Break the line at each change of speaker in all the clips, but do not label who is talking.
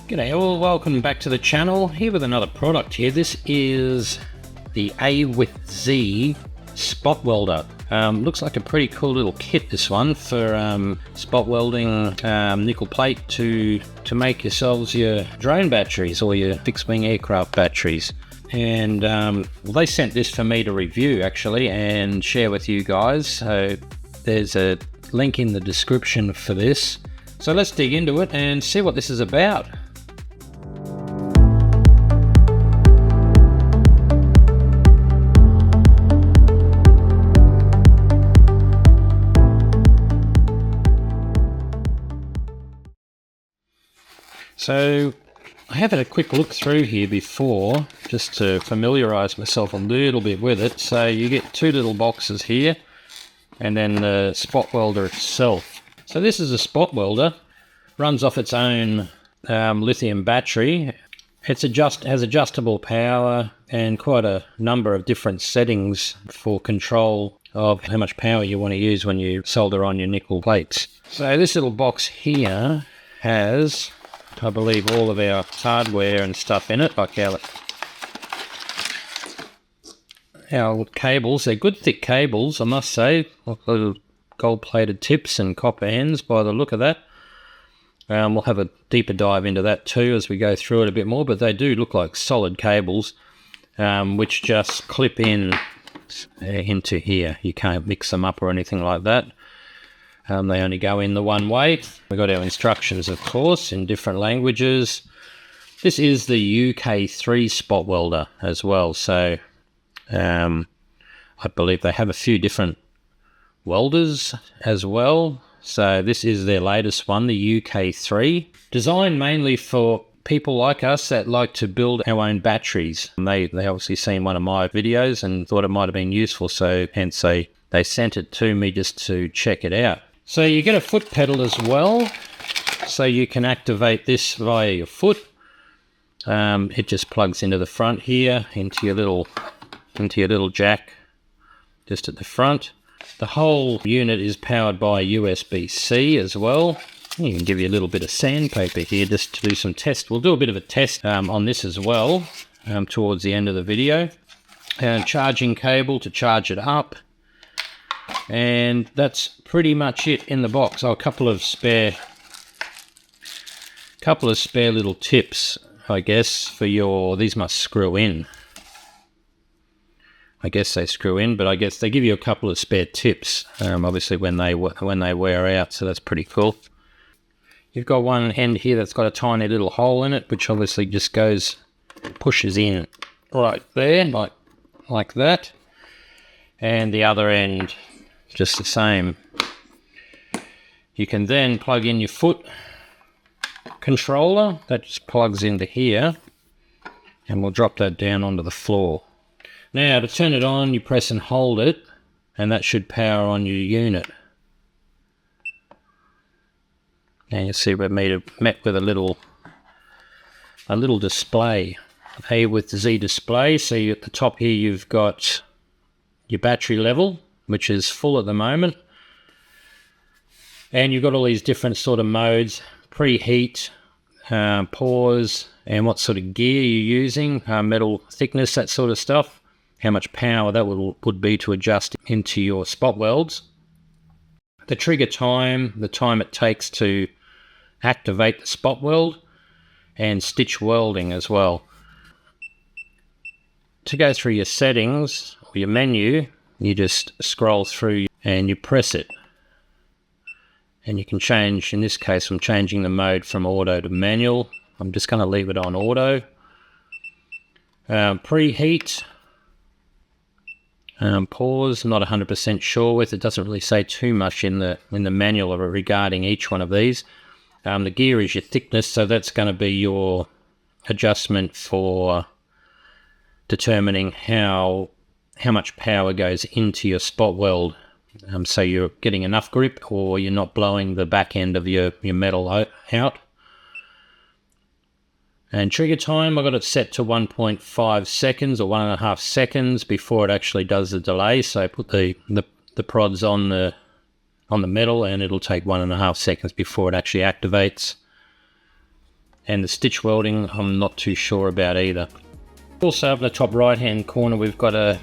G'day all, welcome back to the channel, here with another product here. This is the AWithZ spot welder. Looks like a pretty cool little kit, this one, for spot welding nickel plate to make yourselves your drone batteries or your fixed wing aircraft batteries. And well, they sent this for me to review actually and share with you guys, so there's a link in the description for this. So let's dig into it and see what this is about. So I have had a quick look through here before, just to familiarise myself a little bit with it. So you get two little boxes here, and then the spot welder itself. So this is a spot welder, runs off its own lithium battery. It has adjustable power and quite a number of different settings for control of how much power you want to use when you solder on your nickel plates. So this little box here has, I believe, all of our hardware and stuff in it, like our cables. They're good thick cables, I must say, like little gold-plated tips and copper ends by the look of that. We'll have a deeper dive into that too as we go through it a bit more, but they do look like solid cables, which just clip in into here. You can't mix them up or anything like that. They only go in the one way. We've got our instructions, of course, in different languages. This is the UK3 spot welder as well. So I believe they have a few different welders as well. So this is their latest one, the UK3. Designed mainly for people like us that like to build our own batteries. They obviously seen one of my videos and thought it might have been useful, so hence they sent it to me just to check it out. So you get a foot pedal as well, so you can activate this via your foot. It just plugs into the front here, into your little jack just at the front. The whole unit is powered by USB-C as well. You can give you a little bit of sandpaper here just to do some test. We'll do a bit of a test on this as well towards the end of the video. Charging cable to charge it up. And that's pretty much it in the box. Oh, a couple of spare little tips, I guess, for these must screw in. I guess they screw in, but I guess they give you a couple of spare tips, obviously when they wear out, so that's pretty cool. You've got one end here that's got a tiny little hole in it, which obviously just pushes in right there, like that. And the other end, just the same. You can then plug in your foot controller, that just plugs into here, and we'll drop that down onto the floor. Now to turn it on, you press and hold it, and that should power on your unit. And you see we're met with a little display, AWithZ display. So at the top here you've got your battery level, which is full at the moment, and you've got all these different sort of modes: preheat, pause, and what sort of gear you're using, metal thickness, that sort of stuff, how much power that would be to adjust into your spot welds, the trigger time, the time it takes to activate the spot weld, and stitch welding as well. To go through your settings or your menu, you just scroll through and you press it, and you can change. In this case, I'm changing the mode from auto to manual. I'm just going to leave it on auto. Preheat, pause, I'm not 100% sure with. It doesn't really say too much in the manual regarding each one of these. The gear is your thickness, so that's going to be your adjustment for determining how much power goes into your spot weld, so you're getting enough grip or you're not blowing the back end of your metal out. And trigger time, I got it set to 1.5 seconds or 1.5 seconds before it actually does the delay. So put the prods on the metal and it'll take 1.5 seconds before it actually activates. And the stitch welding, I'm not too sure about either. Also up in the top right hand corner, we've got a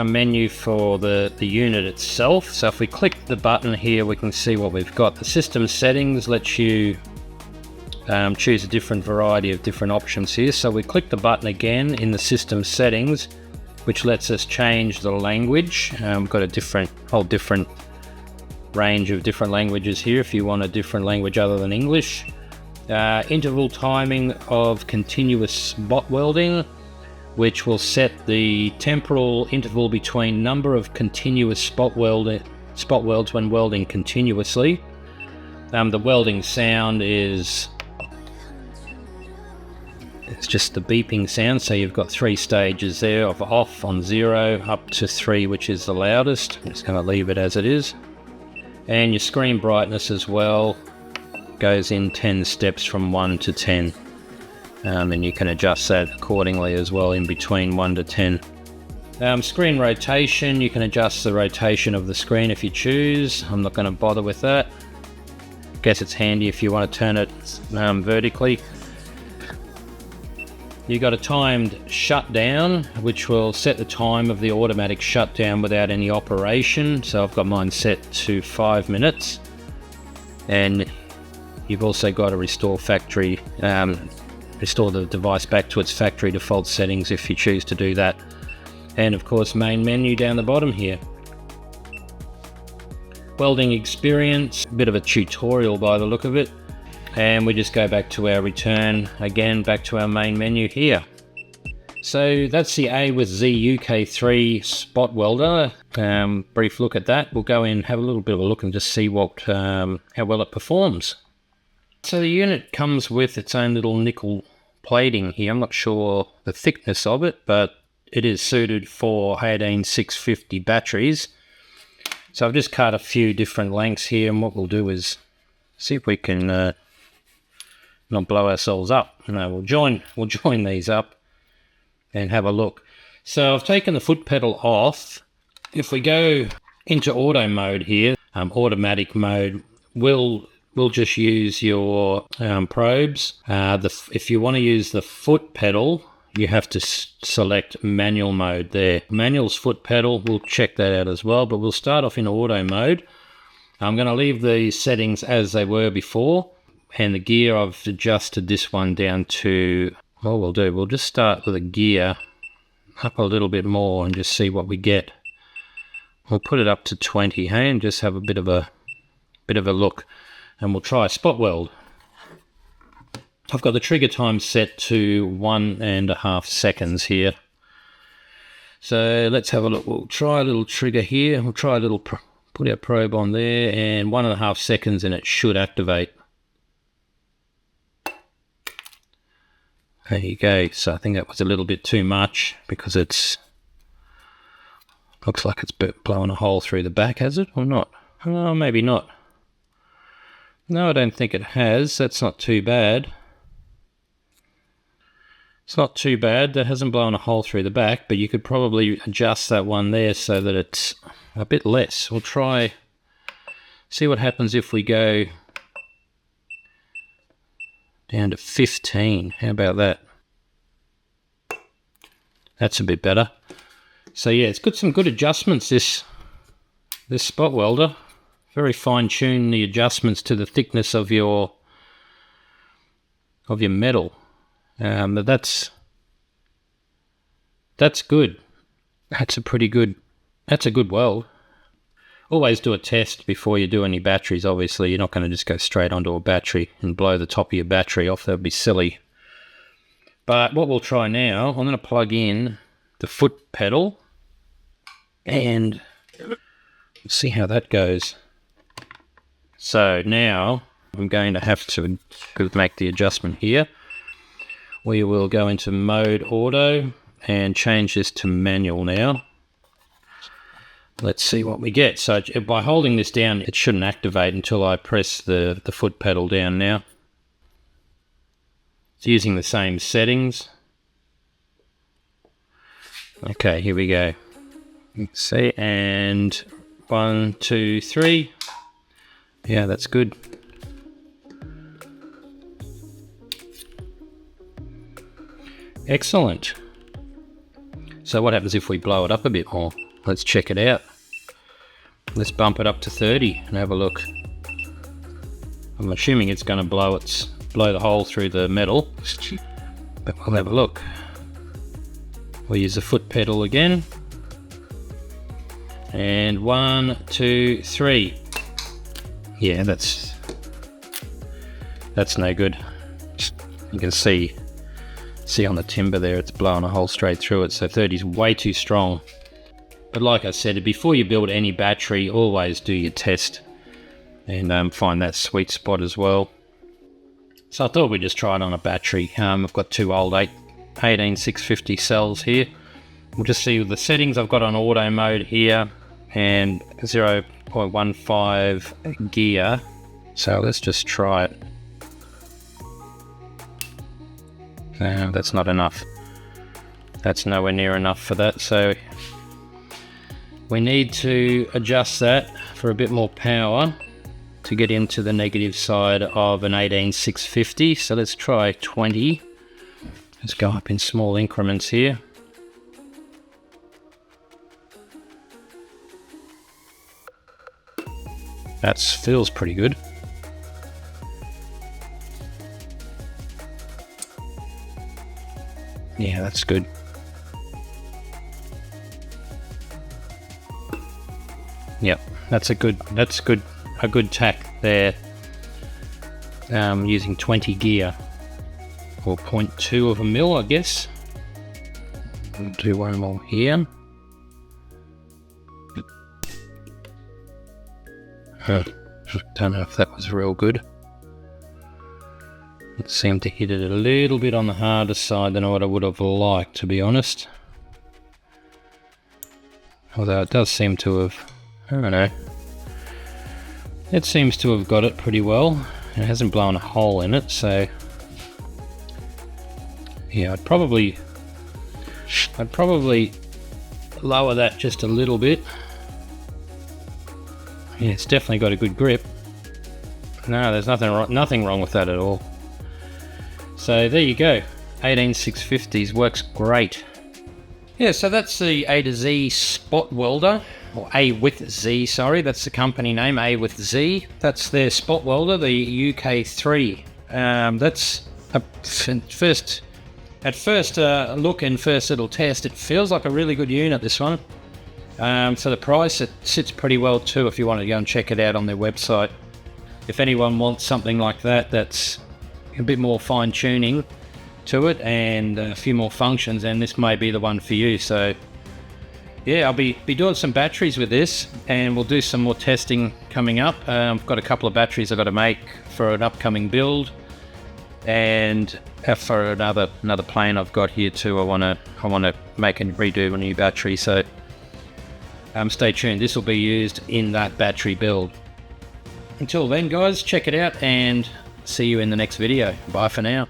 menu for the unit itself. So if we click the button here, we can see what we've got. The system settings lets you choose a different variety of different options here. So we click the button again in the system settings, which lets us change the language. We've got a whole different range of different languages here if you want a different language other than English. Interval timing of continuous spot welding, which will set the temporal interval between number of continuous spot welds when welding continuously. The welding sound is it's just the beeping sound, so you've got 3 stages there of off on 0 up to 3, which is the loudest. I'm just going to leave it as it is. And your screen brightness as well goes in 10 steps from 1 to 10. And you can adjust that accordingly as well in between 1 to 10. Screen rotation, you can adjust the rotation of the screen if you choose. I'm not going to bother with that. Guess it's handy if you want to turn it vertically. You've got a timed shutdown, which will set the time of the automatic shutdown without any operation. So I've got mine set to 5 minutes. And you've also got to restore the device back to its factory default settings if you choose to do that. And of course, main menu down the bottom here. Welding experience, a bit of a tutorial by the look of it. And we just go back to our return, again back to our main menu here. So that's the AWithZ UK3 spot welder. Brief look at that. We'll go in, have a little bit of a look and just see how well it performs. So the unit comes with its own little nickel plating here. I'm not sure the thickness of it, but it is suited for 18650 batteries. So I've just cut a few different lengths here, and what we'll do is see if we can not blow ourselves up. No, we'll join these up and have a look. So I've taken the foot pedal off. If we go into auto mode here, automatic mode, we'll just use your probes. If you want to use the foot pedal, you have to select manual mode there. Manual's foot pedal, we'll check that out as well, but we'll start off in auto mode. I'm going to leave the settings as they were before, and the gear, I've adjusted this one down to, what we'll just start with a gear up a little bit more and just see what we get. We'll put it up to 20, hey, and just have a bit of a look. And we'll try spot weld. I've got the trigger time set to 1.5 seconds here. So let's have a look. We'll try a little trigger here. We'll try a little, put our probe on there, and 1.5 seconds and it should activate. There you go. So I think that was a little bit too much because it's, looks like it's blowing a hole through the back, has it, or not? Oh, maybe not. No, I don't think it has. That's not too bad. It's not too bad. That hasn't blown a hole through the back, but you could probably adjust that one there so that it's a bit less. We'll try, see what happens if we go down to 15. How about that? That's a bit better. So yeah, it's got some good adjustments, this spot welder. Very fine-tune the adjustments to the thickness of your metal. But that's good. That's a good weld. Always do a test before you do any batteries. Obviously, you're not going to just go straight onto a battery and blow the top of your battery off. That would be silly. But what we'll try now, I'm going to plug in the foot pedal and see how that goes. So now I'm going to have to make the adjustment here. We will go into mode auto and change this to manual now. Let's see what we get. So by holding this down, it shouldn't activate until I press the foot pedal down now. It's using the same settings. Okay, here we go. Let's see, and 1, 2, 3. Yeah, that's good. Excellent. So what happens if we blow it up a bit more? Let's check it out. Let's bump it up to 30 and have a look. I'm assuming it's going to blow the hole through the metal, but we'll have a look. We'll use the foot pedal again. And 1, 2, 3. Yeah, that's no good. You can see on the timber there, it's blowing a hole straight through it. So 30 is way too strong. But like I said, before you build any battery, always do your test and find that sweet spot as well. So I thought we'd just try it on a battery. I've got two old 18650 cells here. We'll just see the settings. I've got on auto mode here and 0.15 gear. So let's just try it. That's not enough. That's nowhere near enough for that. So we need to adjust that for a bit more power to get into the negative side of an 18650. So let's try 20. Let's go up in small increments here. That feels pretty good. Yeah, that's good. Yep, that's a good tack there. Using 20 gear or 0.2 of a mil, I guess. We'll do one more here. Don't know if that was real good. It seemed to hit it a little bit on the harder side than what I would have liked, to be honest. Although it does seem to have, I don't know. It seems to have got it pretty well. It hasn't blown a hole in it, so yeah, I'd probably lower that just a little bit. Yeah, it's definitely got a good grip. No, there's nothing wrong with that at all. So there you go, 18650s works great. Yeah, so that's the A to Z spot welder, or AWithZ, sorry, that's the company name, AWithZ. That's their spot welder, the UK3. That's at first look and first little test, it feels like a really good unit, this one. For the price, it sits pretty well too if you want to go and check it out on their website. If anyone wants something like that, that's a bit more fine tuning to it and a few more functions, and this may be the one for you. So yeah, I'll be doing some batteries with this, and we'll do some more testing coming up. I've got a couple of batteries I've got to make for an upcoming build, and for another plane I've got here too. I want to make and redo a new battery. So stay tuned. This will be used in that battery build. Until then, guys, check it out and see you in the next video. Bye for now.